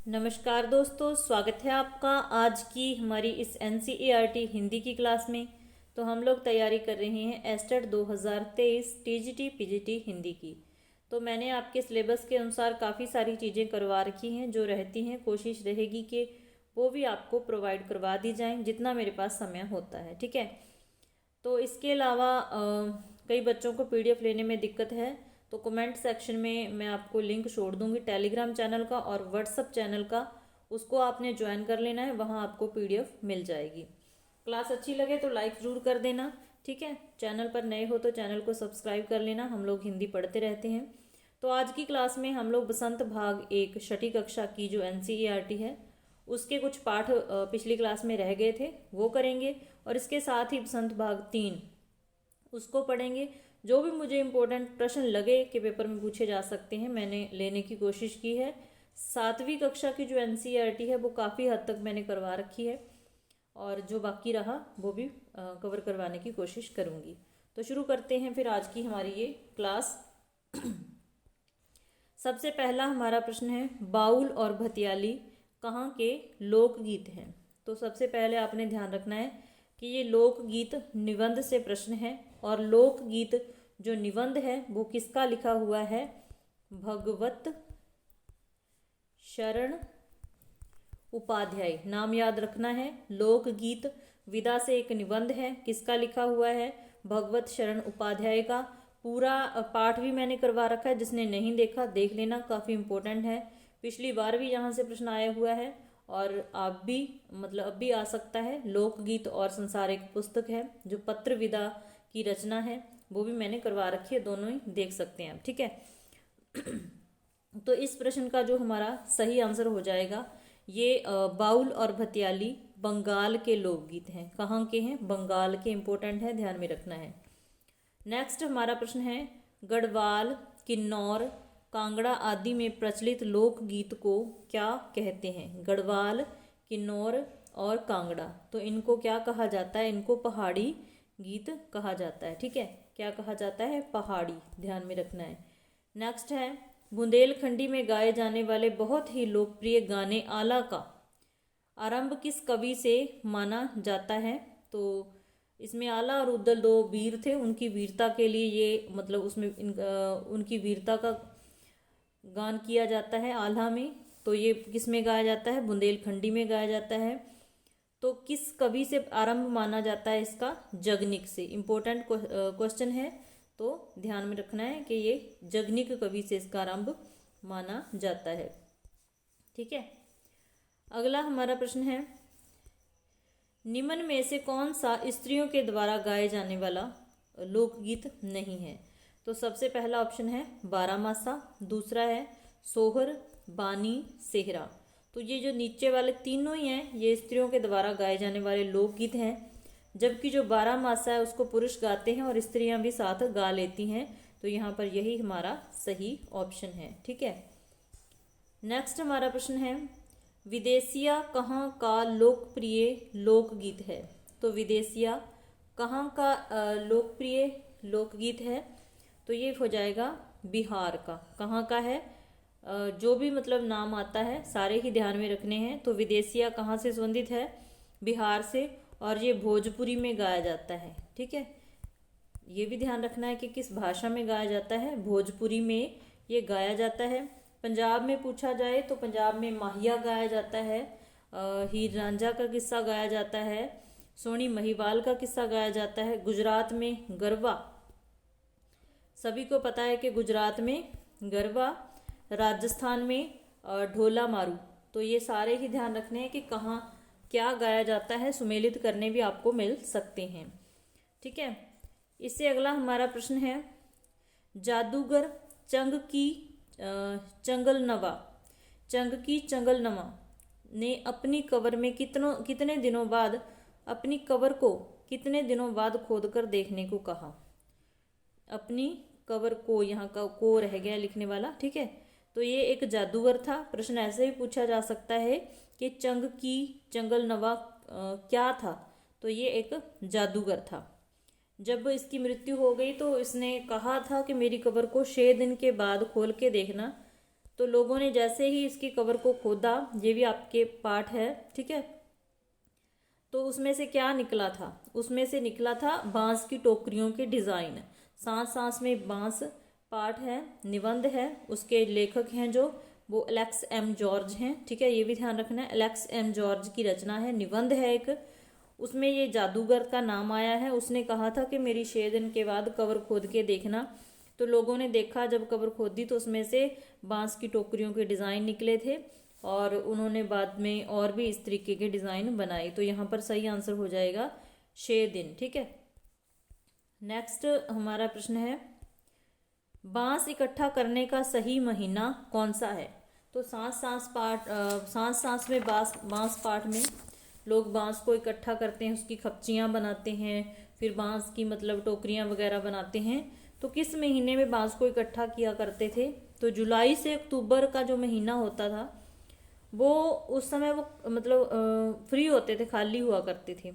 नमस्कार दोस्तों, स्वागत है आपका आज की हमारी इस NCERT हिंदी की क्लास में। तो हम लोग तैयारी कर रहे हैं एस्टेट 2023 TGT PGT हिंदी की। तो मैंने आपके सिलेबस के अनुसार काफ़ी सारी चीज़ें करवा रखी हैं जो रहती हैं, कोशिश रहेगी कि वो भी आपको प्रोवाइड करवा दी जाएं जितना मेरे पास समय होता है। ठीक है। तो इसके अलावा कई बच्चों को PDF लेने में दिक्कत है, तो कमेंट सेक्शन में मैं आपको लिंक छोड़ दूंगी टेलीग्राम चैनल का और व्हाट्सअप चैनल का। उसको आपने ज्वाइन कर लेना है, वहाँ आपको PDF मिल जाएगी। क्लास अच्छी लगे तो लाइक ज़रूर कर देना। ठीक है। चैनल पर नए हो तो चैनल को सब्सक्राइब कर लेना, हम लोग हिंदी पढ़ते रहते हैं। तो आज की क्लास में हम लोग बसंत भाग 1 छठी कक्षा की जो NCERT है उसके कुछ पाठ पिछली क्लास में रह गए थे वो करेंगे, और इसके साथ ही बसंत भाग 3 उसको पढ़ेंगे। जो भी मुझे इम्पोर्टेंट प्रश्न लगे कि पेपर में पूछे जा सकते हैं मैंने लेने की कोशिश की है। 7वीं कक्षा की जो NCERT है वो काफ़ी हद तक मैंने करवा रखी है, और जो बाकी रहा वो भी कवर करवाने की कोशिश करूँगी। तो शुरू करते हैं फिर आज की हमारी ये क्लास। सबसे पहला हमारा प्रश्न है, बाउल और भतियाली कहाँ के लोकगीत हैं। तो सबसे पहले आपने ध्यान रखना है कि ये लोकगीत निबंध से प्रश्न है, और लोकगीत जो निबंध है वो किसका लिखा हुआ है? भगवत शरण उपाध्याय। नाम याद रखना है। लोकगीत विदा से एक निबंध है, किसका लिखा हुआ है? भगवत शरण उपाध्याय का। पूरा पाठ भी मैंने करवा रखा है, जिसने नहीं देखा देख लेना, काफ़ी इम्पोर्टेंट है। पिछली बार भी यहाँ से प्रश्न आया हुआ है, और आप भी मतलब अब भी आ सकता है। लोकगीत और संसार एक पुस्तक है जो पत्र विदा की रचना है, वो भी मैंने करवा रखी है, दोनों ही देख सकते हैं आप। ठीक है। तो इस प्रश्न का जो हमारा सही आंसर हो जाएगा, ये बाउल और भतियाली बंगाल के लोकगीत हैं। कहाँ के हैं? बंगाल के। इंपॉर्टेंट है, ध्यान में रखना है। नेक्स्ट हमारा प्रश्न है, गढ़वाल, किन्नौर, कांगड़ा आदि में प्रचलित लोकगीत को क्या कहते हैं? गढ़वाल, किन्नौर और कांगड़ा, तो इनको क्या कहा जाता है? इनको पहाड़ी गीत कहा जाता है। ठीक है। क्या कहा जाता है? पहाड़ी। ध्यान में रखना है। नेक्स्ट है, बुंदेलखंडी में गाए जाने वाले बहुत ही लोकप्रिय गाने आला का आरंभ किस कवि से माना जाता है? तो इसमें आला और उद्दल दो वीर थे, उनकी वीरता के लिए ये मतलब उसमें उनकी वीरता का गान किया जाता है आल्हा में। तो ये किस में गाया जाता है? बुंदेलखंडी में गाया जाता है। तो किस कवि से आरंभ माना जाता है इसका? जगनिक से। इम्पोर्टेंट क्वेश्चन है, तो ध्यान में रखना है कि ये जगनिक कवि से इसका आरंभ माना जाता है। ठीक है। अगला हमारा प्रश्न है, निम्न में से कौन सा स्त्रियों के द्वारा गाए जाने वाला लोकगीत नहीं है? तो सबसे पहला ऑप्शन है बारामासा, दूसरा है सोहर, बानी, सेहरा। तो ये जो नीचे वाले तीनों ही हैं ये स्त्रियों के द्वारा गाए जाने वाले लोकगीत हैं, जबकि जो बारामासा है उसको पुरुष गाते हैं और स्त्रियां भी साथ गा लेती हैं। तो यहाँ पर यही हमारा सही ऑप्शन है। ठीक है। नेक्स्ट हमारा प्रश्न है, विदेशिया कहाँ का लोकप्रिय लोकगीत है? तो विदेशिया कहाँ का लोकप्रिय लोकगीत है? तो ये हो जाएगा बिहार का। कहाँ का है? जो भी मतलब नाम आता है सारे ही ध्यान में रखने हैं। तो विदेशिया कहाँ से संबंधित है? बिहार से, और ये भोजपुरी में गाया जाता है। ठीक है। ये भी ध्यान रखना है कि किस भाषा में गाया जाता है। भोजपुरी में ये गाया जाता है। पंजाब में पूछा जाए तो पंजाब में माहिया गाया जाता है, हीर रांझा का किस्सा गाया जाता है, सोनी महिवाल का किस्सा गाया जाता है। गुजरात में गरबा, सभी को पता है कि गुजरात में गरबा, राजस्थान में ढोला मारू। तो ये सारे ही ध्यान रखने हैं कि कहाँ क्या गाया जाता है, सुमेलित करने भी आपको मिल सकते हैं। ठीक है। इससे अगला हमारा प्रश्न है, जादूगर चंग की चंगलनवा ने अपनी कबर में कितने दिनों बाद अपनी कबर को कितने दिनों बाद खोदकर देखने को कहा? अपनी कबर को, यहाँ का को रह गया लिखने वाला। ठीक है। तो ये एक जादूगर था। प्रश्न ऐसे भी पूछा जा सकता है कि चंगलनवा क्या था? तो ये एक जादूगर था। जब इसकी मृत्यु हो गई तो इसने कहा था कि मेरी कब्र को 6 दिन के बाद खोल के देखना, तो लोगों ने जैसे ही इसकी कवर को खोदा, ये भी आपके पाठ है, ठीक है, तो उसमें से क्या निकला था? उसमें से निकला था बांस की टोकरियों के डिज़ाइन। सांस सांस में बांस पाठ है, निबंध है, उसके लेखक हैं जो वो एलेक्स एम जॉर्ज हैं, ठीक है, ये भी ध्यान रखना है, एलेक्स एम जॉर्ज की रचना है, निबंध है एक। उसमें ये जादूगर का नाम आया है, उसने कहा था कि मेरी 6 दिन के बाद कवर खोद के देखना। तो लोगों ने देखा, जब कवर खोदी तो उसमें से बांस की टोकरियों के डिज़ाइन निकले थे और उन्होंने बाद में और भी इस तरीके के डिज़ाइन बनाए। तो यहाँ पर सही आंसर हो जाएगा 6 दिन, ठीक है। नेक्स्ट हमारा प्रश्न है, बांस इकट्ठा करने का सही महीना कौन सा है? तो सांस सांस में बांस पाठ में लोग बांस को इकट्ठा करते हैं, उसकी खपचियाँ बनाते हैं, फिर बांस की मतलब टोकरियाँ वगैरह बनाते हैं। तो किस महीने में बांस को इकट्ठा किया करते थे? तो जुलाई से अक्टूबर का जो महीना होता था वो उस समय वो मतलब फ्री होते थे, खाली हुआ करते थे,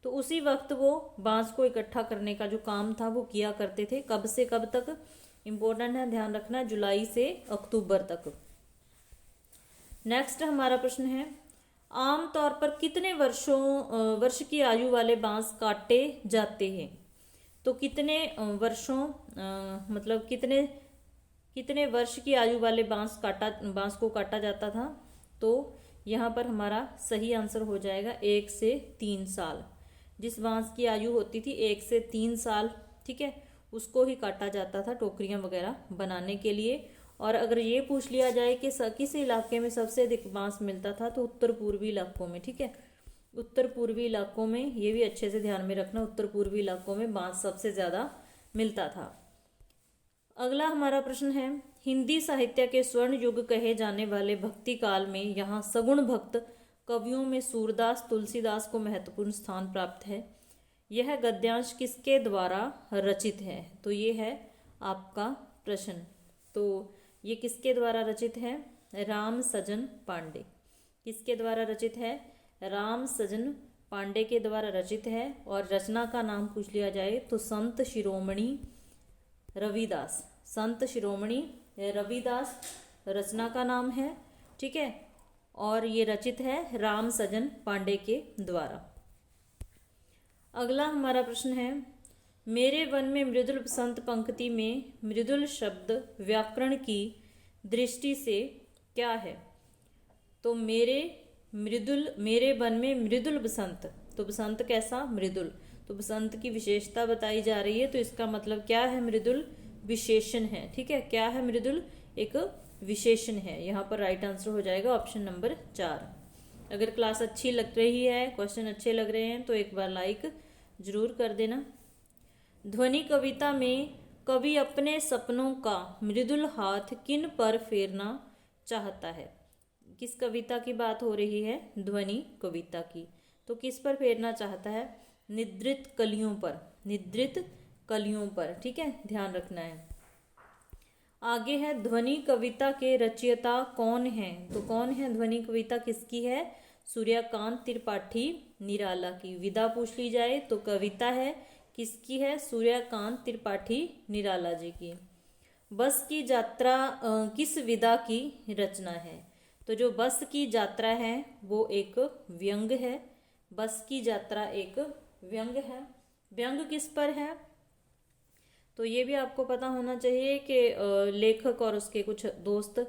तो उसी वक्त वो बांस को इकट्ठा करने का जो काम था वो किया करते थे। कब से कब तक? इम्पोर्टेंट है, ध्यान रखना, जुलाई से अक्टूबर तक। नेक्स्ट हमारा प्रश्न है, आम तौर पर कितने वर्ष की आयु वाले बांस काटे जाते हैं? तो कितने वर्षों मतलब कितने वर्ष की आयु वाले बांस को काटा जाता था? तो यहाँ पर हमारा सही आंसर हो जाएगा 1 से 3 साल। जिस बांस की आयु होती थी 1 से 3 साल, ठीक है, उसको ही काटा जाता था टोकरियाँ वगैरह बनाने के लिए। और अगर ये पूछ लिया जाए कि किस इलाके में सबसे अधिक बांस मिलता था, तो उत्तर पूर्वी इलाकों में, ठीक है, उत्तर पूर्वी इलाकों में, ये भी अच्छे से ध्यान में रखना, उत्तर पूर्वी इलाकों में बांस सबसे ज़्यादा मिलता था। अगला हमारा प्रश्न है, हिंदी साहित्य के स्वर्ण युग कहे जाने वाले भक्ति काल में यहाँ सगुण भक्त कवियों में सूरदास, तुलसीदास को महत्वपूर्ण स्थान प्राप्त है। यह गद्यांश किसके द्वारा रचित है? तो ये है आपका प्रश्न। तो ये किसके द्वारा रचित है? राम सजन पांडे। किसके द्वारा रचित है? राम सजन पांडे के द्वारा रचित है। और रचना का नाम पूछ लिया जाए तो संत शिरोमणि रविदास, संत शिरोमणि रविदास रचना का नाम है, ठीक है, और ये रचित है राम सजन पांडे के द्वारा। अगला हमारा प्रश्न है, मेरे वन में मृदुल बसंत पंक्ति में मृदुल शब्द व्याकरण की दृष्टि से क्या है? तो मेरे वन में मृदुल बसंत, तो बसंत कैसा? मृदुल, तो बसंत की विशेषता बताई जा रही है, तो इसका मतलब क्या है? मृदुल विशेषण है, ठीक है, क्या है? मृदुल एक विशेषण है। यहाँ पर राइट आंसर हो जाएगा ऑप्शन नंबर 4। अगर क्लास अच्छी लग रही है, क्वेश्चन अच्छे लग रहे हैं, तो एक बार लाइक जरूर कर देना। ध्वनि कविता में कवि अपने सपनों का मृदुल हाथ किन पर फेरना चाहता है? किस कविता की बात हो रही है? ध्वनि कविता की। तो किस पर फेरना चाहता है? निद्रित कलियों पर, निद्रित कलियों पर, ठीक है, ध्यान रखना है। आगे है, ध्वनि कविता के रचयिता कौन है? तो कौन है ध्वनि कविता किसकी है? सूर्यकांत त्रिपाठी निराला की। विदा पूछ ली जाए तो कविता है किसकी है? सूर्यकांत त्रिपाठी निराला जी की। बस की यात्रा किस विदा की रचना है? तो जो बस की यात्रा है वो एक व्यंग है। बस की यात्रा एक व्यंग है। व्यंग किस पर है? तो ये भी आपको पता होना चाहिए कि लेखक और उसके कुछ दोस्त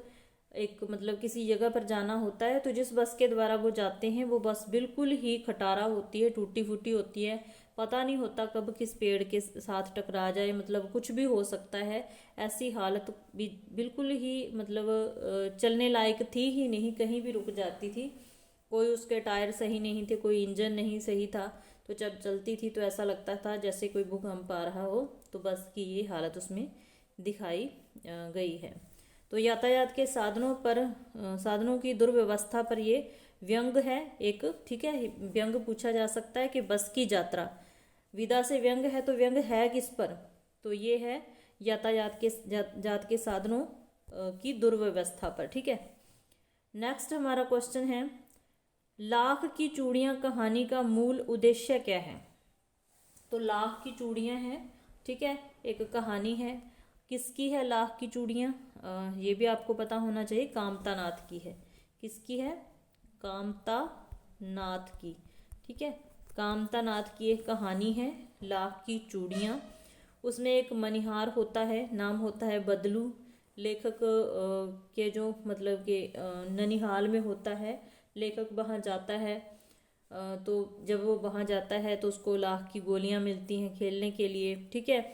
एक मतलब किसी जगह पर जाना होता है, तो जिस बस के द्वारा वो जाते हैं वो बस बिल्कुल ही खटारा होती है, टूटी फूटी होती है, पता नहीं होता कब किस पेड़ के साथ टकरा जाए, मतलब कुछ भी हो सकता है। ऐसी हालत भी बिल्कुल ही मतलब चलने लायक थी ही नहीं, कहीं भी रुक जाती थी। कोई उसके टायर सही नहीं थे, कोई इंजन नहीं सही था, तो जब चलती थी तो ऐसा लगता था जैसे कोई भूकंप आ रहा हो। तो बस की ये हालत उसमें दिखाई गई है। तो यातायात के साधनों की दुर्व्यवस्था पर ये व्यंग है एक, ठीक है। व्यंग पूछा जा सकता है कि बस की यात्रा, विदा से व्यंग है तो व्यंग है किस पर? तो ये है यातायात के साधनों की दुर्व्यवस्था पर, ठीक है। नेक्स्ट हमारा क्वेश्चन है, लाख की चूड़ियाँ कहानी का मूल उद्देश्य क्या है? तो लाख की चूड़ियाँ हैं, ठीक है, एक कहानी है। किसकी है लाख की चूड़ियाँ? ये भी आपको पता होना चाहिए, कामता नाथ की है। किसकी है? कामता नाथ की। ठीक है, कामता नाथ की एक कहानी है लाख की चूड़ियाँ। उसमें एक मनिहार होता है, नाम होता है बदलू। लेखक के जो मतलब कि ननिहाल में होता है, लेखक वहाँ जाता है। तो जब वो वहाँ जाता है तो उसको लाख की गोलियाँ मिलती हैं खेलने के लिए। ठीक है,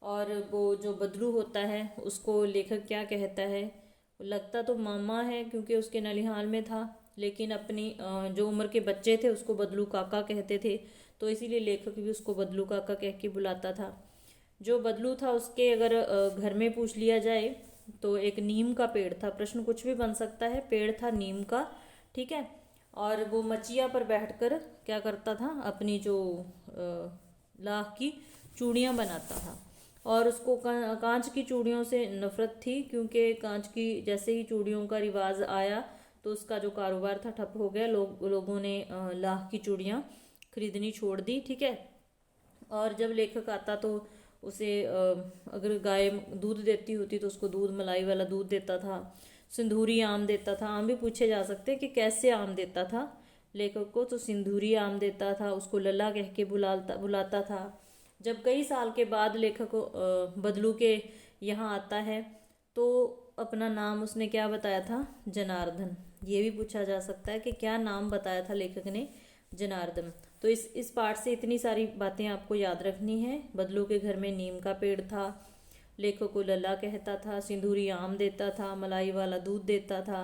और वो जो बदलू होता है उसको लेखक क्या कहता है, लगता तो मामा है क्योंकि उसके ननिहाल में था, लेकिन अपनी जो उम्र के बच्चे थे उसको बदलू काका कहते थे, तो इसीलिए लेखक भी उसको बदलू काका कह के बुलाता था। जो बदलू था उसके अगर घर में पूछ लिया जाए तो एक नीम का पेड़ था, प्रश्न कुछ भी बन सकता है, पेड़ था नीम का। ठीक है, और वो मचिया पर बैठकर क्या करता था, अपनी जो लाख की चूड़ियाँ बनाता था। और उसको कांच की चूड़ियों से नफरत थी, क्योंकि कांच की जैसे ही चूड़ियों का रिवाज आया तो उसका जो कारोबार था ठप हो गया। लोगों ने लाख की चूड़ियाँ खरीदनी छोड़ दी। ठीक है, और जब लेखक आता तो उसे अगर गाय दूध देती होती तो उसको दूध, मलाई वाला दूध देता था। सिंदूरी आम देता था। आम भी पूछे जा सकते हैं कि कैसे आम देता था लेखक को, तो सिंदूरी आम देता था, उसको लल्ला कह के बुलाता था। जब कई साल के बाद लेखक बदलू के यहाँ आता है तो अपना नाम उसने क्या बताया था, जनार्दन। ये भी पूछा जा सकता है कि क्या नाम बताया था लेखक ने, जनार्दन। तो इस पार्ट से इतनी सारी बातें आपको याद रखनी है। बदलू के घर में नीम का पेड़ था, लेखक को लल्ला कहता था, सिंदूरी आम देता था, मलाई वाला दूध देता था।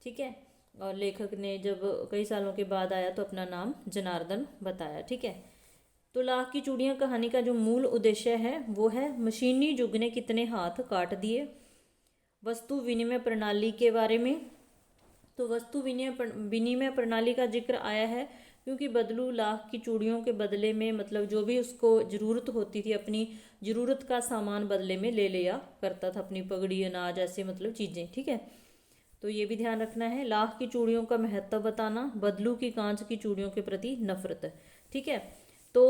ठीक है, और लेखक ने जब कई सालों के बाद आया तो अपना नाम जनार्दन बताया। ठीक है, तो लाख की चूड़ियाँ कहानी का जो मूल उद्देश्य है वो है मशीनी युग ने कितने हाथ काट दिए। वस्तु विनिमय प्रणाली के बारे में, तो वस्तु विनिमय प्रणाली का जिक्र आया है क्योंकि बदलू लाख की चूड़ियों के बदले में, मतलब जो भी उसको ज़रूरत होती थी, अपनी ज़रूरत का सामान बदले में ले लिया करता था, अपनी पगड़ी, अनाज, ऐसे मतलब चीज़ें। ठीक है, तो ये भी ध्यान रखना है। लाख की चूड़ियों का महत्व बताना, बदलू की कांच की चूड़ियों के प्रति नफरत। ठीक है, तो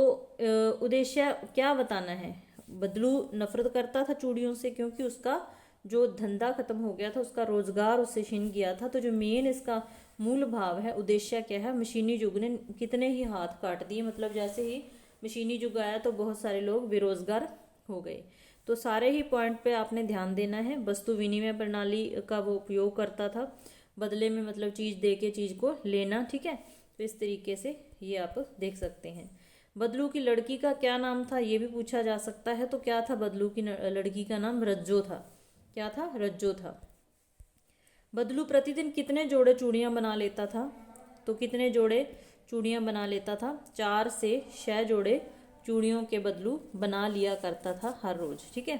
उद्देश्य क्या बताना है, बदलू नफरत करता था चूड़ियों से क्योंकि उसका जो धंधा खत्म हो गया था, उसका रोजगार उससे छिन गया था। तो जो मेन इसका मूल भाव है, उद्देश्य क्या है, मशीनी युग ने कितने ही हाथ काट दिए, मतलब जैसे ही मशीनी युग आया तो बहुत सारे लोग बेरोजगार हो गए। तो सारे ही पॉइंट पे आपने ध्यान देना है। वस्तु विनिमय प्रणाली का वो उपयोग करता था, बदले में मतलब चीज़ दे के चीज़ को लेना। ठीक है, तो इस तरीके से ये आप देख सकते हैं। बदलू की लड़की का क्या नाम था, ये भी पूछा जा सकता है। तो क्या था, बदलू की लड़की का नाम रज्जो था। क्या था, रज्जो था। बदलू प्रतिदिन कितने जोड़े चूड़ियाँ बना लेता था, तो कितने जोड़े चूड़ियाँ बना लेता था, 4 से 6 जोड़े चूड़ियों के बदलू बना लिया करता था हर रोज। ठीक है,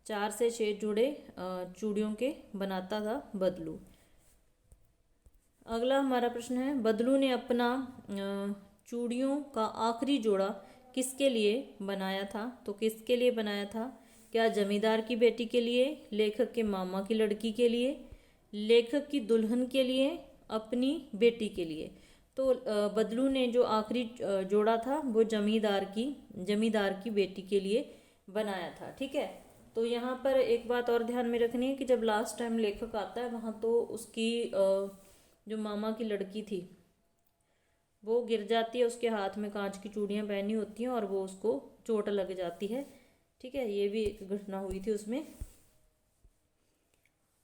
4 से 6 जोड़े चूड़ियों के बनाता था बदलू। अगला हमारा प्रश्न है, बदलू ने अपना चूड़ियों का आखिरी जोड़ा किसके लिए बनाया था, तो किसके लिए बनाया था, क्या जमींदार की बेटी के लिए, लेखक के मामा की लड़की के लिए, लेखक की दुल्हन के लिए, अपनी बेटी के लिए। तो बदलू ने जो आखिरी जोड़ा था वो जमींदार की बेटी के लिए बनाया था। ठीक है, तो यहाँ पर एक बात और ध्यान में रखनी है कि जब लास्ट टाइम लेखक आता है वहाँ तो उसकी जो मामा की लड़की थी वो गिर जाती है, उसके हाथ में कांच की चूड़ियाँ पहनी होती हैं और वो उसको चोट लग जाती है। ठीक है, ये भी एक घटना हुई थी उसमें।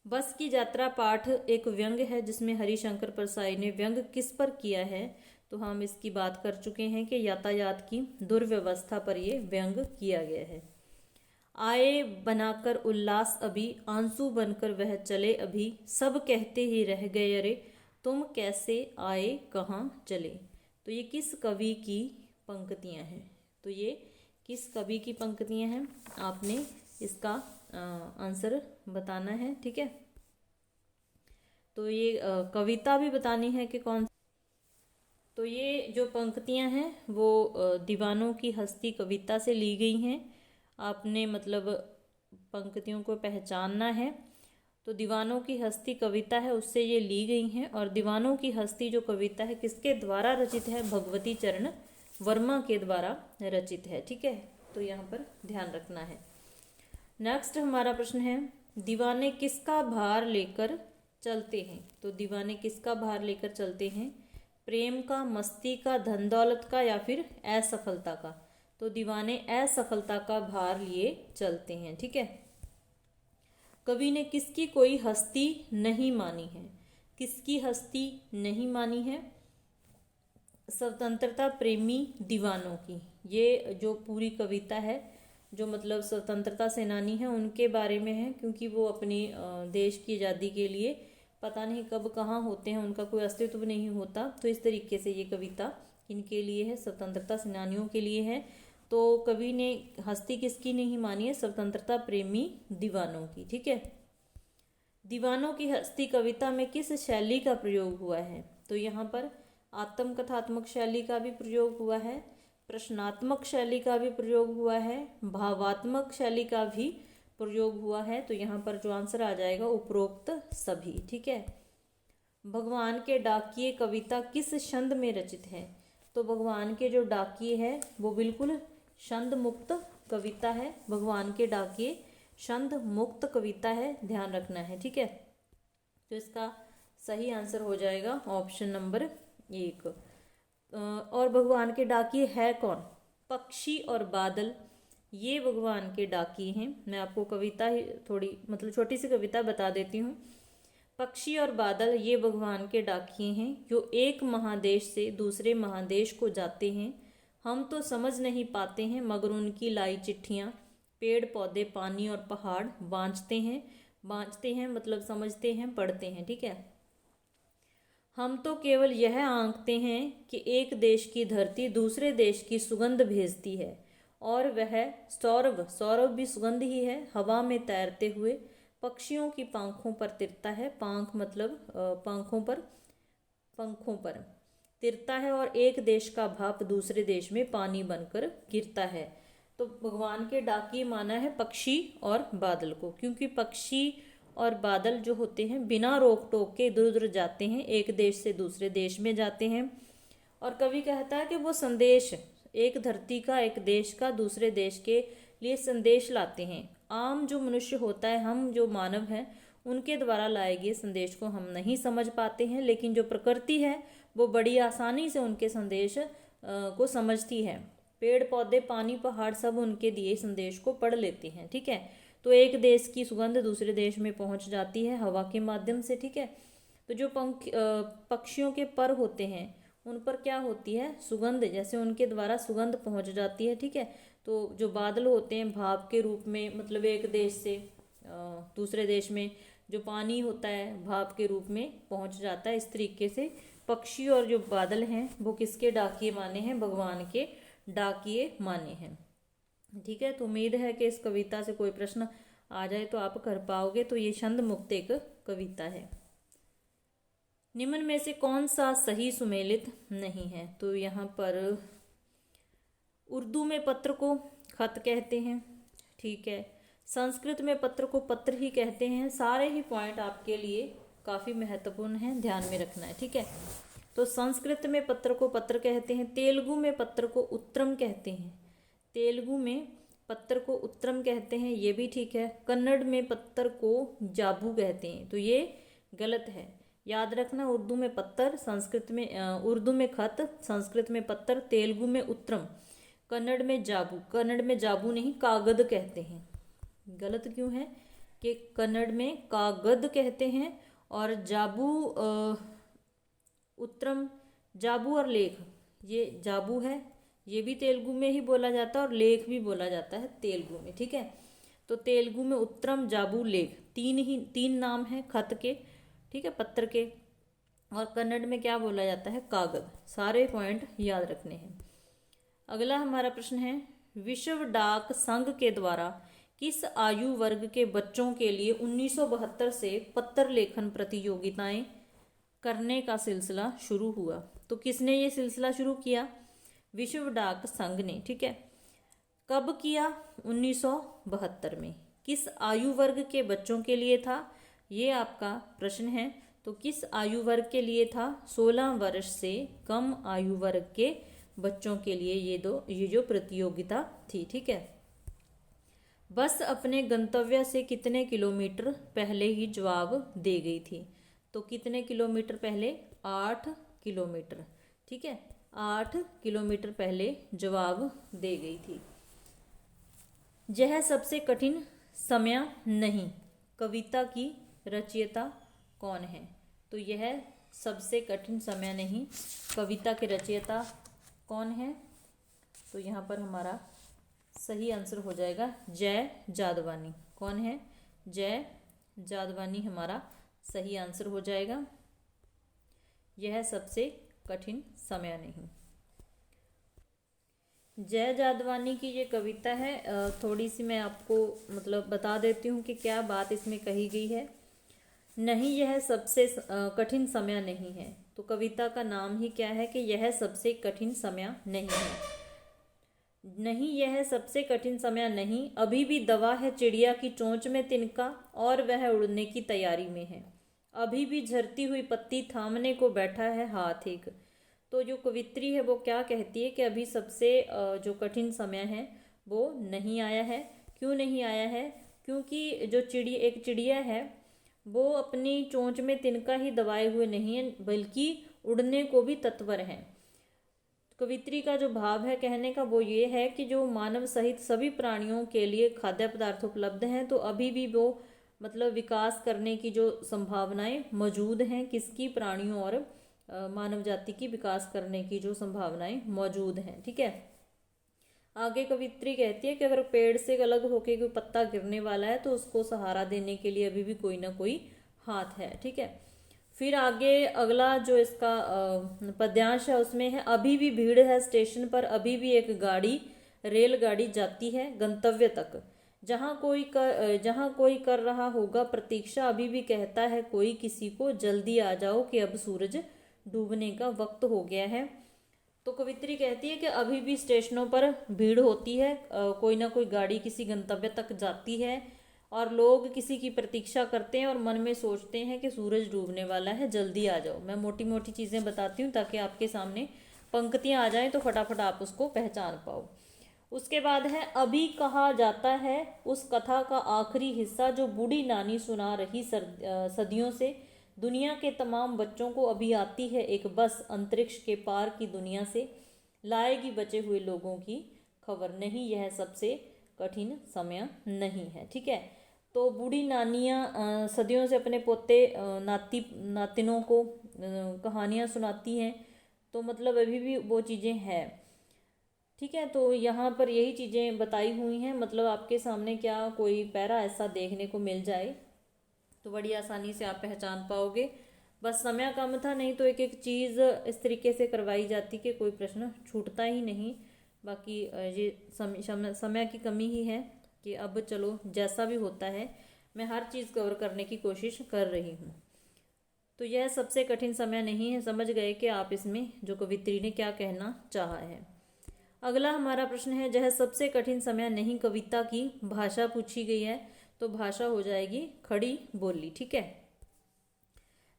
बस की यात्रा पाठ एक व्यंग है जिसमें हरिशंकर परसाई ने व्यंग किस पर किया है, तो हम इसकी बात कर चुके हैं कि यातायात की दुर्व्यवस्था पर ये व्यंग किया गया है। आए बनाकर उल्लास अभी, आंसू बनकर वह चले अभी, सब कहते ही रह गए अरे, तुम कैसे आए कहाँ चले। तो ये किस कवि की पंक्तियाँ हैं, तो ये किस कवि की पंक्तियाँ हैं, आपने इसका आंसर बताना है। ठीक है, तो ये कविता भी बतानी है कि कौन। तो ये जो पंक्तियाँ हैं वो दीवानों की हस्ती कविता से ली गई हैं। आपने मतलब पंक्तियों को पहचानना है। तो दीवानों की हस्ती कविता है उससे ये ली गई हैं, और दीवानों की हस्ती जो कविता है किसके द्वारा रचित है, भगवती चरण वर्मा के द्वारा रचित है। ठीक है, तो यहाँ पर ध्यान रखना है। नेक्स्ट हमारा प्रश्न है, दीवाने किसका भार लेकर चलते हैं? तो दीवाने किसका भार लेकर चलते हैं? प्रेम का, मस्ती का, धन दौलत का, या फिर असफलता का? तो दीवाने असफलता का भार लिए चलते हैं। ठीक है। कवि ने किसकी कोई हस्ती नहीं मानी है? किसकी हस्ती नहीं मानी है? स्वतंत्रता प्रेमी दीवानों की। ये जो पूरी कविता है, जो मतलब स्वतंत्रता सेनानी है उनके बारे में है, क्योंकि वो अपने देश की आज़ादी के लिए पता नहीं कब कहाँ होते हैं, उनका कोई अस्तित्व नहीं होता। तो इस तरीके से ये कविता इनके लिए है, स्वतंत्रता सेनानियों के लिए है। तो कवि ने हस्ती किसकी नहीं मानी है? स्वतंत्रता प्रेमी दीवानों की। ठीक है। दीवानों की हस्ती कविता में किस शैली का प्रयोग हुआ है? तो यहाँ पर आत्मकथात्मक शैली का भी प्रयोग हुआ है, प्रश्नात्मक शैली का भी प्रयोग हुआ है, भावात्मक शैली का भी प्रयोग हुआ है। तो यहाँ पर जो आंसर आ जाएगा उपरोक्त सभी। ठीक है। भगवान के डाकिए कविता किस छंद में रचित है? तो भगवान के जो डाकिए है वो बिल्कुल छंद मुक्त कविता है। भगवान के डाकिए छंद मुक्त कविता है, ध्यान रखना है। ठीक है। तो इसका सही आंसर हो जाएगा ऑप्शन नंबर 1। और भगवान के डाकिए है कौन? पक्षी और बादल, ये भगवान के डाकिए हैं। मैं आपको कविता ही थोड़ी मतलब छोटी सी कविता बता देती हूँ। पक्षी और बादल ये भगवान के डाकिए हैं, जो एक महादेश से दूसरे महादेश को जाते हैं। हम तो समझ नहीं पाते हैं, मगर उनकी लाई चिट्ठियाँ पेड़ पौधे पानी और पहाड़ बाँचते हैं मतलब समझते हैं, पढ़ते हैं। ठीक है। हम तो केवल यह आंकते हैं कि एक देश की धरती दूसरे देश की सुगंध भेजती है, और वह सौरभ भी सुगंध ही है, हवा में तैरते हुए पक्षियों की पंखों पर तिरता है। पंख मतलब पंखों पर तिरता है, और एक देश का भाप दूसरे देश में पानी बनकर गिरता है। तो भगवान के डाकिए माना है पक्षी और बादल को, क्योंकि पक्षी और बादल जो होते हैं बिना रोक टोक के इधर उधर जाते हैं, एक देश से दूसरे देश में जाते हैं। और कवि कहता है कि वो संदेश एक धरती का, एक देश का दूसरे देश के लिए संदेश लाते हैं। आम जो मनुष्य होता है, हम जो मानव हैं, उनके द्वारा लाए गए संदेश को हम नहीं समझ पाते हैं, लेकिन जो प्रकृति है वो बड़ी आसानी से उनके संदेश को समझती है। पेड़ पौधे पानी पहाड़ सब उनके दिए संदेश को पढ़ लेते हैं। ठीक है। तो एक देश की सुगंध दूसरे देश में पहुंच जाती है हवा के माध्यम से। ठीक है। तो जो पक्षियों के पर होते हैं उन पर क्या होती है? सुगंध, जैसे उनके द्वारा सुगंध पहुंच जाती है। ठीक है। तो जो बादल होते हैं भाप के रूप में, मतलब एक देश से दूसरे देश में जो पानी होता है भाप के रूप में पहुंच जाता है। इस तरीके से पक्षी और जो बादल हैं वो किसके डाकिए माने हैं? भगवान के डाकिए माने हैं। ठीक है। तो उम्मीद है कि इस कविता से कोई प्रश्न आ जाए तो आप कर पाओगे। तो ये छंद मुक्त एक कविता है। निम्न में से कौन सा सही सुमेलित नहीं है? तो यहाँ पर उर्दू में पत्र को खत कहते हैं। ठीक है। संस्कृत में पत्र को पत्र ही कहते हैं। सारे ही पॉइंट आपके लिए काफ़ी महत्वपूर्ण हैं, ध्यान में रखना है। ठीक है। तो संस्कृत में पत्र को पत्र कहते हैं, तेलुगु में पत्र को उत्तरम कहते हैं, तेलुगु में पत्र को उत्तरम कहते हैं, ये भी ठीक है। कन्नड़ में पत्र को जाबू कहते हैं, तो ये गलत है। याद रखना, उर्दू में पत्थर, संस्कृत में उर्दू में खत, संस्कृत में पत्थर, तेलुगु में उत्तरम, कन्नड़ में जाबू। कन्नड़ में जाबू नहीं कागद कहते हैं। गलत क्यों है कि कन्नड़ में कागद कहते हैं और जाबू उत्तरम, जाबू और लेख, ये जाबू है, ये भी तेलुगु में ही बोला जाता है और लेख भी बोला जाता है तेलुगु में। ठीक है। तो तेलुगु में उत्तरम जाबू लेख, तीन नाम हैं खत के। ठीक है, पत्र के। और कन्नड़ में क्या बोला जाता है? कागज। सारे पॉइंट याद रखने हैं। अगला हमारा प्रश्न है, विश्व डाक संघ के द्वारा किस आयु वर्ग के बच्चों के लिए 1972 से पत्र लेखन प्रतियोगिताएं करने का सिलसिला शुरू हुआ? तो किसने ये सिलसिला शुरू किया? विश्व डाक संघ ने। ठीक है। कब किया? 1972 में। किस आयु वर्ग के बच्चों के लिए था? ये आपका प्रश्न है। तो किस आयु वर्ग के लिए था? 16 वर्ष से कम आयु वर्ग के बच्चों के लिए ये जो प्रतियोगिता थी। ठीक है। बस अपने गंतव्य से कितने किलोमीटर पहले ही जवाब दे गई थी। तो कितने किलोमीटर पहले? 8 किलोमीटर। ठीक है, 8 किलोमीटर पहले जवाब दे गई थी। यह सबसे कठिन समय नहीं, कविता की रचयिता कौन है? तो यह सबसे कठिन समय नहीं, कविता के रचयिता कौन है? तो यहाँ पर हमारा सही आंसर हो जाएगा जय जादवानी। कौन है? जय जादवानी हमारा सही आंसर हो जाएगा। यह सबसे कठिन समय नहीं। जय जादवानी की ये कविता है, थोड़ी सी मैं आपको मतलब बता देती हूँ कि क्या बात इसमें कही गई है। नहीं, यह सबसे कठिन समय नहीं है। तो कविता का नाम ही क्या है कि यह सबसे कठिन समय नहीं है। नहीं, यह सबसे कठिन समय नहीं, अभी भी दवा है चिड़िया की चोंच में तिनका और वह उड़ने की तैयारी में है। अभी भी झरती हुई पत्ती थामने को बैठा है हाथ एक। तो जो कवित्री है वो क्या कहती है कि अभी सबसे जो कठिन समय है वो नहीं आया है। क्यों नहीं आया है? क्योंकि जो एक चिड़िया है वो अपनी चोंच में तिनका ही दबाए हुए नहीं है, बल्कि उड़ने को भी तत्पर है। कवित्री का जो भाव है कहने का वो ये है कि जो मानव सहित सभी प्राणियों के लिए खाद्य पदार्थ उपलब्ध हैं, तो अभी भी वो मतलब विकास करने की जो संभावनाएं मौजूद हैं, किसकी? प्राणियों और मानव जाति की विकास करने की जो संभावनाएं मौजूद हैं। ठीक है, आगे कवित्री कहती है कि अगर पेड़ से अलग होके कोई पत्ता गिरने वाला है तो उसको सहारा देने के लिए अभी भी कोई ना कोई हाथ है। ठीक है, फिर आगे अगला जो इसका पद्यांश है उसमें है, अभी भी भीड़ है स्टेशन पर, अभी भी एक गाड़ी रेलगाड़ी जाती है गंतव्य तक। जहाँ कोई कर रहा होगा प्रतीक्षा, अभी भी कहता है कोई किसी को, जल्दी आ जाओ कि अब सूरज डूबने का वक्त हो गया है। तो कवित्री कहती है कि अभी भी स्टेशनों पर भीड़ होती है, कोई ना कोई गाड़ी किसी गंतव्य तक जाती है और लोग किसी की प्रतीक्षा करते हैं और मन में सोचते हैं कि सूरज डूबने वाला है, जल्दी आ जाओ। मैं मोटी मोटी चीज़ें बताती हूँ ताकि आपके सामने पंक्तियाँ आ जाएं तो फटाफट आप उसको पहचान पाओ। उसके बाद है, अभी कहा जाता है उस कथा का आखिरी हिस्सा जो बूढ़ी नानी सुना रही सदियों से। दुनिया के तमाम बच्चों को अभी आती है एक बस, अंतरिक्ष के पार की दुनिया से लाएगी बचे हुए लोगों की खबर। नहीं, यह सबसे कठिन समय नहीं है। ठीक है, तो बूढ़ी नानियाँ सदियों से अपने पोते नातिनों को कहानियाँ सुनाती हैं, तो मतलब अभी भी वो चीज़ें हैं। ठीक है, तो यहाँ पर यही चीज़ें बताई हुई हैं। मतलब आपके सामने क्या कोई पैरा ऐसा देखने को मिल जाए तो बड़ी आसानी से आप पहचान पाओगे। बस समय कम था, नहीं तो एक एक चीज़ इस तरीके से करवाई जाती कि कोई प्रश्न छूटता ही नहीं। बाकी ये समय की कमी ही है कि अब चलो जैसा भी होता है मैं हर चीज़ कवर करने की कोशिश कर रही हूँ। तो यह सबसे कठिन समय नहीं है। समझ गए कि आप इसमें जो कवित्री ने क्या कहना चाहा है। अगला हमारा प्रश्न है, यह सबसे कठिन समय नहीं, कविता की भाषा पूछी गई है। तो भाषा हो जाएगी खड़ी बोली। ठीक है,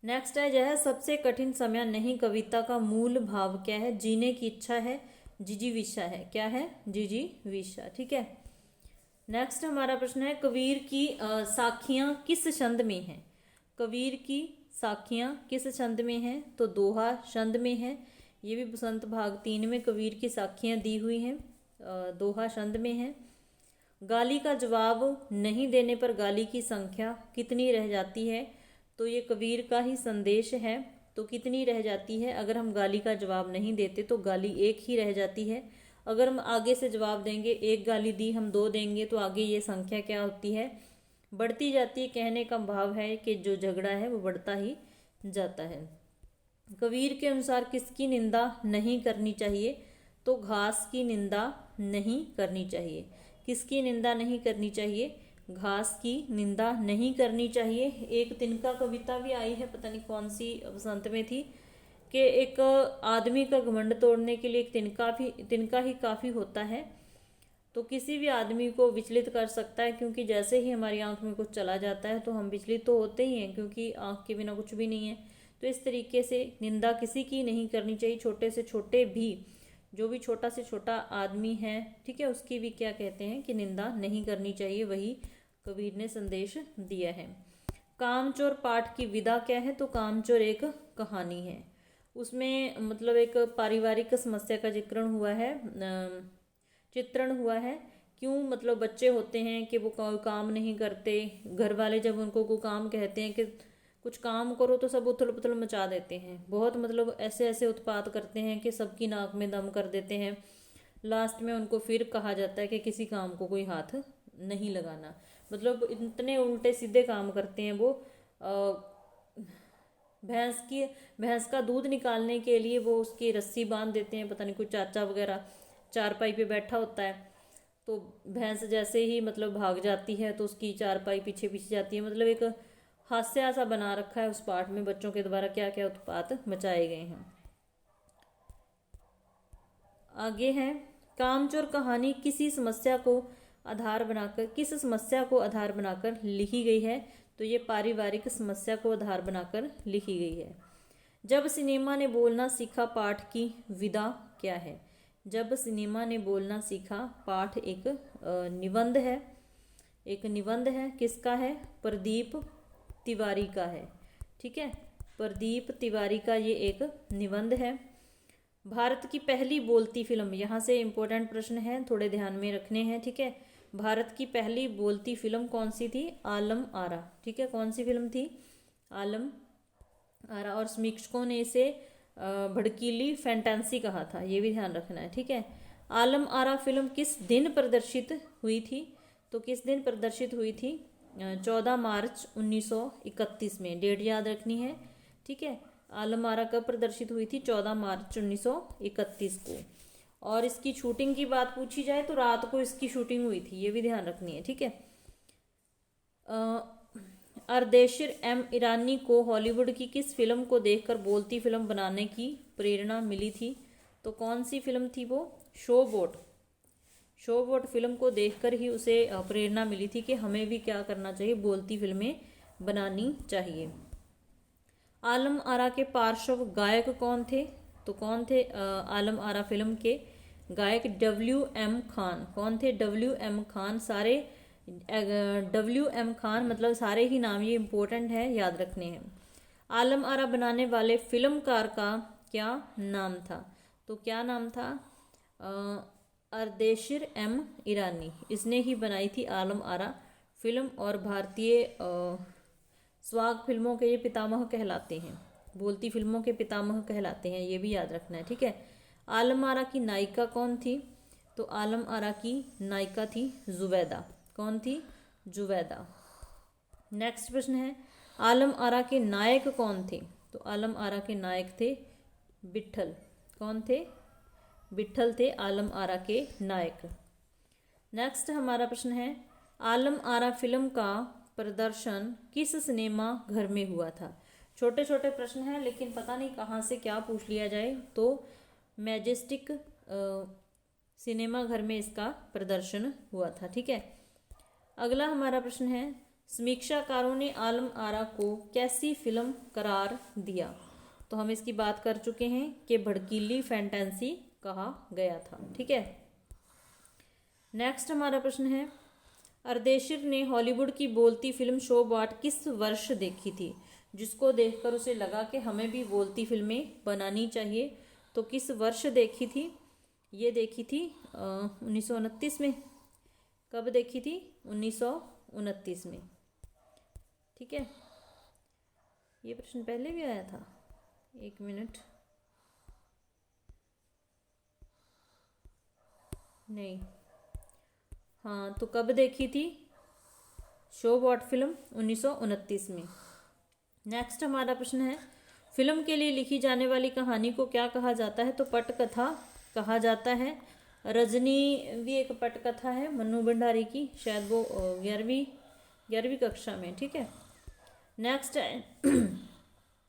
नेक्स्ट है, यह सबसे कठिन समय नहीं, कविता का मूल भाव क्या है? जीने की इच्छा है, जिजीविषा है। क्या है? जिजीविषा। ठीक है, नेक्स्ट हमारा प्रश्न है, कबीर की साखियां किस छंद में हैं? कबीर की साखियां किस छंद में हैं? तो दोहा छंद में है। ये भी बसंत भाग 3 में कबीर की साखियां दी हुई हैं, दोहा छंद में है। गाली का जवाब नहीं देने पर गाली की संख्या कितनी रह जाती है? तो ये कबीर का ही संदेश है। तो कितनी रह जाती है? अगर हम गाली का जवाब नहीं देते तो गाली एक ही रह जाती है। अगर हम आगे से जवाब देंगे, एक गाली दी हम 2 देंगे, तो आगे ये संख्या क्या होती है? बढ़ती जाती है। कहने का भाव है कि जो झगड़ा है वो बढ़ता ही जाता है। कबीर के अनुसार किसकी निंदा नहीं करनी चाहिए? तो घास की निंदा नहीं करनी चाहिए। किसकी निंदा नहीं करनी चाहिए? घास की निंदा नहीं करनी चाहिए। एक तिनका कविता भी आई है, पता नहीं कौन सी बसंत में थी, कि एक आदमी का घमंड तोड़ने के लिए एक तिनका ही काफ़ी होता है। तो किसी भी आदमी को विचलित कर सकता है, क्योंकि जैसे ही हमारी आंख में कुछ चला जाता है तो हम विचलित तो होते ही हैं, क्योंकि आंख के बिना कुछ भी नहीं है। तो इस तरीके से निंदा किसी की नहीं करनी चाहिए, छोटे से छोटे भी जो भी छोटा से छोटा आदमी है, ठीक है, उसकी भी क्या कहते हैं कि निंदा नहीं करनी चाहिए, वही कबीर ने संदेश दिया है। कामचोर पाठ की विधा क्या है? तो कामचोर एक कहानी है, उसमें मतलब एक पारिवारिक समस्या का चित्रण हुआ है। क्यों? मतलब बच्चे होते हैं कि वो काम नहीं करते, घर वाले जब उनको कोई काम कहते हैं कि कुछ काम करो तो सब उथल पुथल मचा देते हैं, बहुत मतलब ऐसे ऐसे उत्पात करते हैं कि सबकी नाक में दम कर देते हैं। लास्ट में उनको फिर कहा जाता है कि किसी काम को कोई हाथ नहीं लगाना, मतलब इतने उल्टे सीधे काम करते हैं वो। भैंस का दूध निकालने के लिए वो उसकी रस्सी बांध देते हैं, पता नहीं कोई चाचा वगैरह चारपाई पे बैठा होता है, तो भैंस जैसे ही मतलब भाग जाती है तो उसकी चारपाई पीछे पीछे जाती है। मतलब एक हास्य सा बना रखा है उस पाठ में, बच्चों के द्वारा क्या क्या उत्पात मचाए गए हैं। आगे है, कामचोर कहानी किस समस्या को आधार बनाकर लिखी गई है? तो ये पारिवारिक समस्या को आधार बनाकर लिखी गई है। जब सिनेमा ने बोलना सीखा पाठ की विधा क्या है? जब सिनेमा ने बोलना सीखा पाठ एक निबंध है। किसका है? प्रदीप तिवारी का है, ठीक है, प्रदीप तिवारी का ये एक निबंध है। भारत की पहली बोलती फिल्म, यहाँ से इम्पोर्टेंट प्रश्न है, थोड़े ध्यान में रखने हैं, ठीक है। भारत की पहली बोलती फिल्म कौन सी थी? आलम आरा, ठीक है, कौन सी फिल्म थी? आलम आरा। और समीक्षकों ने इसे भड़कीली फैंटेसी कहा था, ये भी ध्यान रखना है, ठीक है। आलम आरा फिल्म किस दिन प्रदर्शित हुई थी? तो किस दिन प्रदर्शित हुई थी? 14 मार्च 1931 में, डेट याद रखनी है, ठीक है। आलम आरा कब प्रदर्शित हुई थी? 14 मार्च 1931 को। और इसकी शूटिंग की बात पूछी जाए तो रात को इसकी शूटिंग हुई थी, ये भी ध्यान रखनी है, ठीक है। अर्देशीर एम ईरानी को हॉलीवुड की किस फिल्म को देखकर बोलती फिल्म बनाने की प्रेरणा मिली थी? तो कौन सी फिल्म थी वो? शो बोट फिल्म को देखकर ही उसे प्रेरणा मिली थी कि हमें भी क्या करना चाहिए, बोलती फिल्में बनानी चाहिए। आलम आरा के पार्श्व गायक कौन थे? तो कौन थे आलम आरा फिल्म के गायक? WM खान। कौन थे? WM खान। सारे WM खान मतलब सारे ही नाम ये इम्पोर्टेंट है, याद रखने हैं। आलम आरा बनाने वाले फिल्मकार का क्या नाम था? तो क्या नाम था? अर्देशीर एम ईरानी, इसने ही बनाई थी आलम आरा फिल्म, और भारतीय स्वाग फिल्मों के ये पितामह कहलाते हैं, बोलती फिल्मों के पितामह कहलाते हैं, ये भी याद रखना है, ठीक है। आलम आरा की नायिका कौन थी? तो आलम आरा की नायिका थी जुबैदा। कौन थी? जुबैदा। नेक्स्ट प्रश्न है, आलम आरा के नायक कौन थे? तो आलम आरा के नायक थे विट्ठल। कौन थे? विट्ठल थे आलम आरा के नायक। नेक्स्ट हमारा प्रश्न है, आलम आरा फिल्म का प्रदर्शन किस सिनेमा घर में हुआ था? छोटे छोटे प्रश्न हैं लेकिन पता नहीं कहाँ से क्या पूछ लिया जाए। तो मैजेस्टिक सिनेमा घर में इसका प्रदर्शन हुआ था, ठीक है। अगला हमारा प्रश्न है, समीक्षाकारों ने आलम आरा को कैसी फिल्म करार दिया? तो हम इसकी बात कर चुके हैं कि भड़कीली फैंटेसी कहा गया था, ठीक है। नेक्स्ट हमारा प्रश्न है, अर्देशीर ने हॉलीवुड की बोलती फिल्म शो बाट किस वर्ष देखी थी, जिसको देखकर उसे लगा कि हमें भी बोलती फिल्में बनानी चाहिए? तो किस वर्ष देखी थी? ये देखी थी 1929 में। कब देखी थी? 1929 में, ठीक है। ये प्रश्न पहले भी आया था, एक मिनट, नहीं, हाँ, तो कब देखी थी शो वॉट फिल्म? 1929 में। नेक्स्ट हमारा प्रश्न है, फिल्म के लिए लिखी जाने वाली कहानी को क्या कहा जाता है? तो पटकथा कहा जाता है। रजनी भी एक पटकथा है मन्नू भंडारी की, शायद वो 11वीं कक्षा में, ठीक है। नेक्स्ट है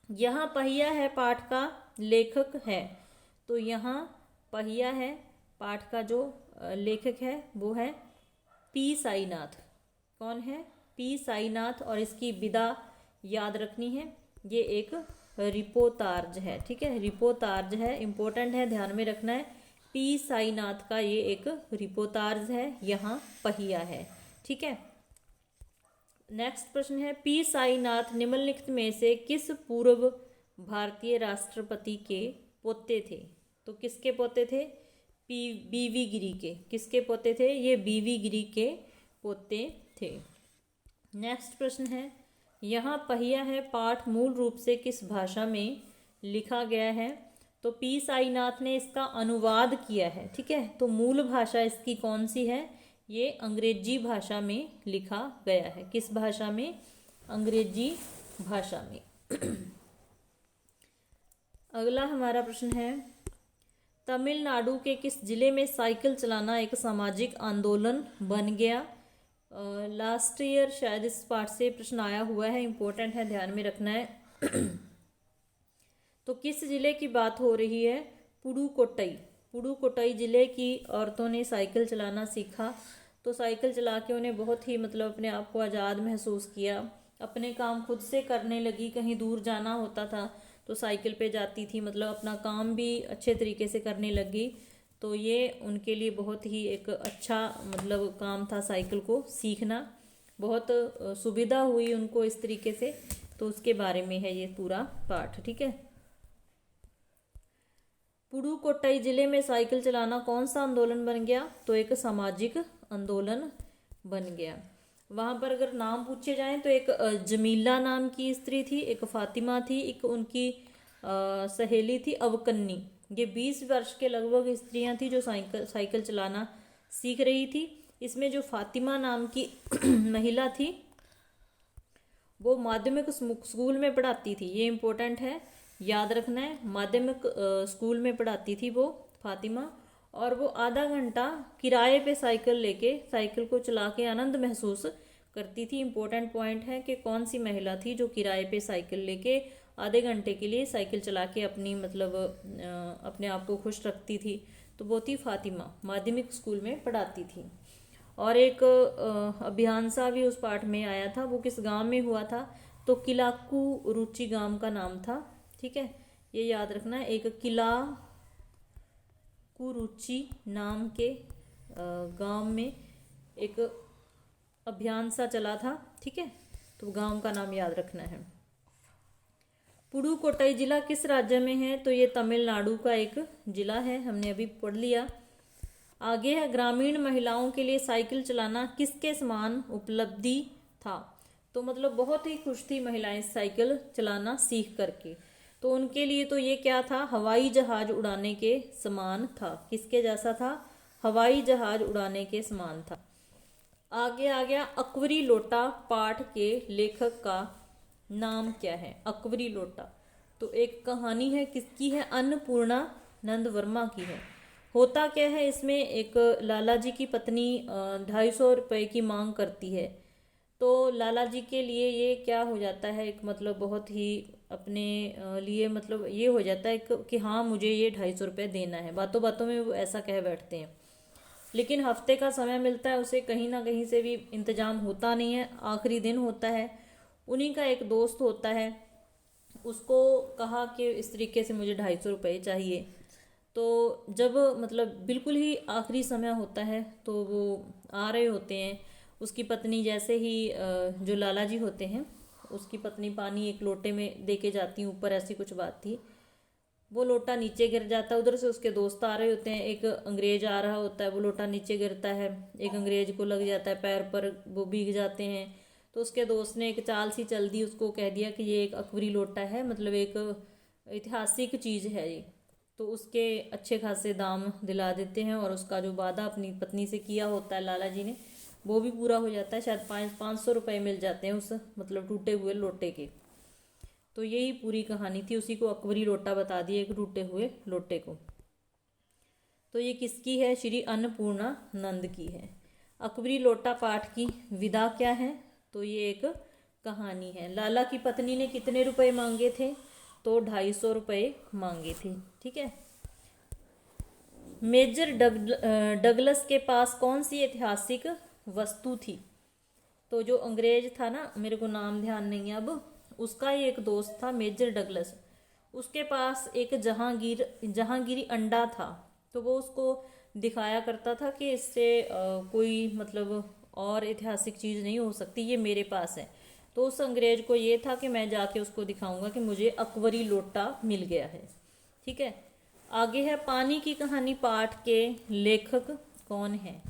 यहाँ पहिया है पाठ का लेखक है। तो यहाँ पहिया है पाठ का जो लेखक है वो है P साईनाथ। कौन है? P साईनाथ। और इसकी विधा याद रखनी है, ये एक रिपोतार्ज है, ठीक है, रिपोतार्ज है, इंपॉर्टेंट है, ध्यान में रखना है। पी साईनाथ का ये एक रिपोर्टाज है, यहाँ पहिया है। ठीक है, नेक्स्ट प्रश्न है, पी साईनाथ निम्नलिखित में से किस पूर्व भारतीय राष्ट्रपति के पोते थे? तो किसके पोते थे? बीवी गिरी के। किसके पोते थे? ये बीवी गिरी के पोते थे। नेक्स्ट प्रश्न है, यहाँ पहिया है पाठ मूल रूप से किस भाषा में लिखा गया है? तो पी साईनाथ ने इसका अनुवाद किया है। ठीक है, तो मूल भाषा इसकी कौन सी है? ये अंग्रेजी भाषा में लिखा गया है। किस भाषा में? अंग्रेजी भाषा में। अगला हमारा प्रश्न है, तमिलनाडु के किस जिले में साइकिल चलाना एक सामाजिक आंदोलन बन गया? लास्ट ईयर शायद इस पाठ से प्रश्न आया हुआ है, इम्पोर्टेंट है, ध्यान में रखना है। तो किस जिले की बात हो रही है? पुडुकोट्टई। पुडुकोट्टई जिले की औरतों ने साइकिल चलाना सीखा। तो साइकिल चला के उन्हें बहुत ही मतलब अपने आप को आज़ाद महसूस किया, अपने काम खुद से करने लगी। कहीं दूर जाना होता था तो साइकिल पे जाती थी, मतलब अपना काम भी अच्छे तरीके से करने लगी। तो ये उनके लिए बहुत ही एक अच्छा मतलब काम था, साइकिल को सीखना। बहुत सुविधा हुई उनको इस तरीके से। तो उसके बारे में है ये पूरा पाठ। ठीक है, पुडुकोट्टई जिले में साइकिल चलाना कौन सा आंदोलन बन गया? तो एक सामाजिक आंदोलन बन गया। वहाँ पर अगर नाम पूछे जाएं तो एक जमीला नाम की स्त्री थी, एक फातिमा थी, एक उनकी सहेली थी अवकन्नी। ये 20 वर्ष के लगभग स्त्रियां थी जो साइकिल चलाना सीख रही थी। इसमें जो फातिमा नाम की महिला थी वो माध्यमिक स्कूल में पढ़ाती थी। ये इम्पोर्टेंट है, याद रखना है। माध्यमिक स्कूल में पढ़ाती थी वो फातिमा, और वो आधा घंटा किराए पे साइकिल लेके साइकिल को चला के आनंद महसूस करती थी। इम्पोर्टेंट पॉइंट है कि कौन सी महिला थी जो किराए पे साइकिल लेके आधे घंटे के लिए साइकिल चला के अपनी मतलब अपने आप को खुश रखती थी। तो वो थी फातिमा, माध्यमिक स्कूल में पढ़ाती थी। और एक अभियान सा भी उस पाठ में आया था, वो किस गांव में हुआ था? तो किलाकू रुचि गांव का नाम था। ठीक है, ये याद रखना है। एक किला कुरुचि नाम के गांव में एक अभियान सा चला था। ठीक है, तो गांव का नाम याद रखना है। पुडुकोट्टई जिला किस राज्य में है? तो ये तमिलनाडु का एक जिला है, हमने अभी पढ़ लिया। आगे है, ग्रामीण महिलाओं के लिए साइकिल चलाना किसके समान उपलब्धि था? तो मतलब बहुत ही खुश थी महिलाएं साइकिल चलाना सीख करके। तो उनके लिए तो ये क्या था? हवाई जहाज उड़ाने के समान था। किसके जैसा था? हवाई जहाज उड़ाने के समान था। आगे आ गया, अकबरी लोटा पाठ के लेखक का नाम क्या है? अकबरी लोटा तो एक कहानी है, किसकी है? अन्नपूर्णा नंद वर्मा की है। होता क्या है इसमें, एक लाला जी की पत्नी 250 रुपये की मांग करती है। तो लाला जी के लिए ये क्या हो जाता है, एक मतलब बहुत ही अपने लिए मतलब ये हो जाता है कि हाँ मुझे ये 250 रुपये देना है। बातों बातों में वो ऐसा कह बैठते हैं, लेकिन हफ्ते का समय मिलता है उसे, कहीं ना कहीं से भी इंतजाम होता नहीं है। आखिरी दिन होता है, उन्हीं का एक दोस्त होता है, उसको कहा कि इस तरीके से मुझे 250 रुपये चाहिए। तो जब मतलब बिल्कुल ही आखिरी समय होता है तो वो आ रहे होते हैं, उसकी पत्नी जैसे ही जो लाला जी होते हैं उसकी पत्नी पानी एक लोटे में दे के जाती, ऊपर ऐसी कुछ बात थी, वो लोटा नीचे गिर जाता है। उधर से उसके दोस्त आ रहे होते हैं, एक अंग्रेज आ रहा होता है, वो लोटा नीचे गिरता है, एक अंग्रेज को लग जाता है पैर पर, वो भीग जाते हैं। तो उसके दोस्त ने एक चाल सी चल दी, उसको कह दिया कि ये एक अकबरी लोटा है, मतलब एक ऐतिहासिक चीज़ है ये। तो उसके अच्छे खासे दाम दिला देते हैं और उसका जो वादा अपनी पत्नी से किया होता है लाला जी ने वो भी पूरा हो जाता है। शायद 500 रुपये मिल जाते हैं उस मतलब टूटे हुए लोटे के। तो यही पूरी कहानी थी, उसी को अकबरी लोटा बता दिया, एक टूटे हुए लोटे को। तो ये किसकी है? श्री अन्नपूर्णा नंद की है। अकबरी लोटा पाठ की विधा क्या है? तो ये एक कहानी है। लाला की पत्नी ने कितने रुपए मांगे थे? तो 250 रुपये मांगे थे। ठीक है, मेजर डगलस के पास कौन सी ऐतिहासिक वस्तु थी? तो जो अंग्रेज था ना, मेरे को नाम ध्यान नहीं है अब, उसका ही एक दोस्त था मेजर डगलस, उसके पास एक जहांगीरी अंडा था। तो वो उसको दिखाया करता था कि इससे कोई मतलब और ऐतिहासिक चीज़ नहीं हो सकती, ये मेरे पास है। तो उस अंग्रेज को ये था कि मैं जाके उसको दिखाऊंगा कि मुझे अकबरी लोटा मिल गया है। ठीक है, आगे है पानी की कहानी पाठ के लेखक कौन है।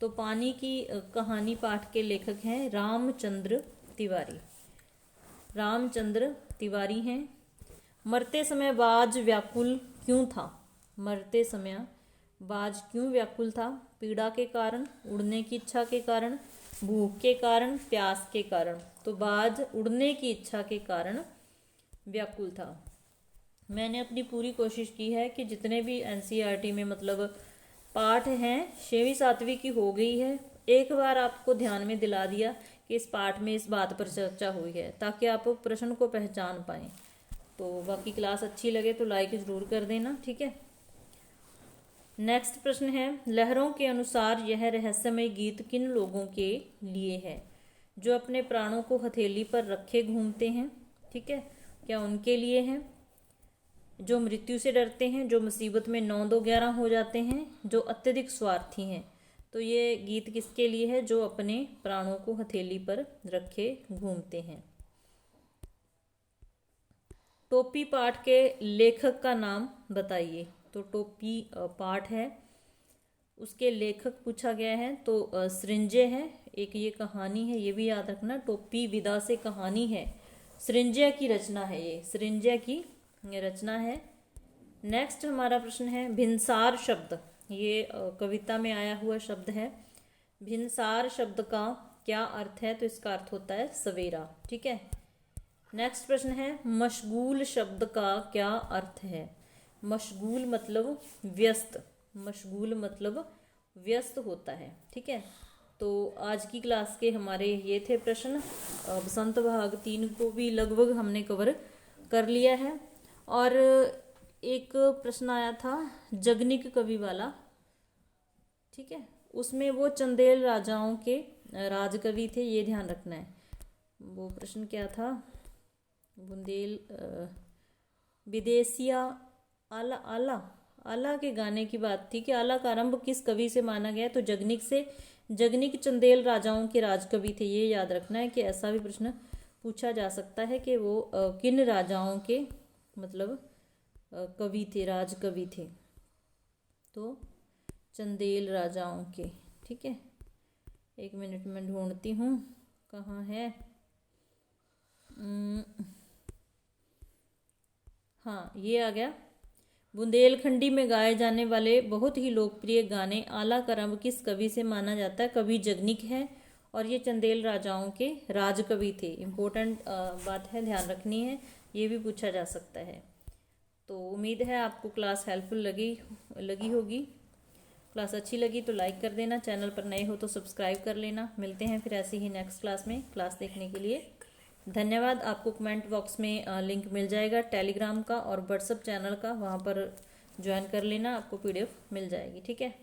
तो पानी की कहानी पाठ के लेखक हैं रामचंद्र तिवारी। रामचंद्र तिवारी हैं। मरते समय बाज व्याकुल क्यों था। मरते समय बाज क्यों व्याकुल था। पीड़ा के कारण, उड़ने की इच्छा के कारण, भूख के कारण, प्यास के कारण। तो बाज उड़ने की इच्छा के कारण व्याकुल था। मैंने अपनी पूरी कोशिश की है कि जितने भी एनसीईआरटी में मतलब पाठ हैं 6वीं 7वीं की हो गई है, एक बार आपको ध्यान में दिला दिया कि इस पाठ में इस बात पर चर्चा हुई है, ताकि आप प्रश्न को पहचान पाएँ। तो बाकी क्लास अच्छी लगे तो लाइक ज़रूर कर देना। ठीक है, नेक्स्ट प्रश्न है लहरों के अनुसार यह रहस्यमय गीत किन लोगों के लिए है। जो अपने प्राणों को हथेली पर रखे घूमते हैं, ठीक है, क्या उनके लिए है। जो मृत्यु से डरते हैं, जो मुसीबत में 9-2-11 हो जाते हैं, जो अत्यधिक स्वार्थी हैं। तो ये गीत किसके लिए है। जो अपने प्राणों को हथेली पर रखे घूमते हैं। टोपी पाठ के लेखक का नाम बताइए। तो टोपी पाठ है, उसके लेखक पूछा गया है तो सृंजय है। एक ये कहानी है, ये भी याद रखना, टोपी विदा से कहानी है, सृंजय की रचना है, ये सृंजय की रचना है। नेक्स्ट हमारा प्रश्न है भिनसार शब्द, ये कविता में आया हुआ शब्द है। भिनसार शब्द का क्या अर्थ है। तो इसका अर्थ होता है सवेरा। ठीक है, नेक्स्ट प्रश्न है मशगूल शब्द का क्या अर्थ है। मशगूल मतलब व्यस्त, मशगूल मतलब व्यस्त होता है। ठीक है, तो आज की क्लास के हमारे ये थे प्रश्न। बसंत भाग 3 को भी लगभग हमने कवर कर लिया है। और एक प्रश्न आया था जगनिक कवि वाला, ठीक है, उसमें वो चंदेल राजाओं के राजकवि थे, ये ध्यान रखना है। वो प्रश्न क्या था, बुंदेल विदेशिया आला आला आला के गाने की बात थी कि आला का आरंभ किस कवि से माना गया। तो जगनिक से। जगनिक चंदेल राजाओं के राजकवि थे, ये याद रखना है कि ऐसा भी प्रश्न पूछा जा सकता है कि वो किन राजाओं के मतलब कवि थे, राजकवि थे। तो चंदेल राजाओं के। ठीक है, एक मिनट में ढूंढती हूँ कहाँ है। हाँ, ये आ गया। बुंदेलखंडी में गाए जाने वाले बहुत ही लोकप्रिय गाने आला करम किस कवि से माना जाता है। कवि जगनिक है और ये चंदेल राजाओं के राजकवि थे। इम्पोर्टेंट बात है, ध्यान रखनी है, ये भी पूछा जा सकता है। तो उम्मीद है आपको क्लास हेल्पफुल लगी होगी। क्लास अच्छी लगी तो लाइक कर देना, चैनल पर नए हो तो सब्सक्राइब कर लेना। मिलते हैं फिर ऐसे ही नेक्स्ट क्लास में। क्लास देखने के लिए धन्यवाद। आपको कमेंट बॉक्स में लिंक मिल जाएगा टेलीग्राम का और व्हाट्सएप चैनल का, वहाँ पर ज्वाइन कर लेना, आपको PDF मिल जाएगी। ठीक है।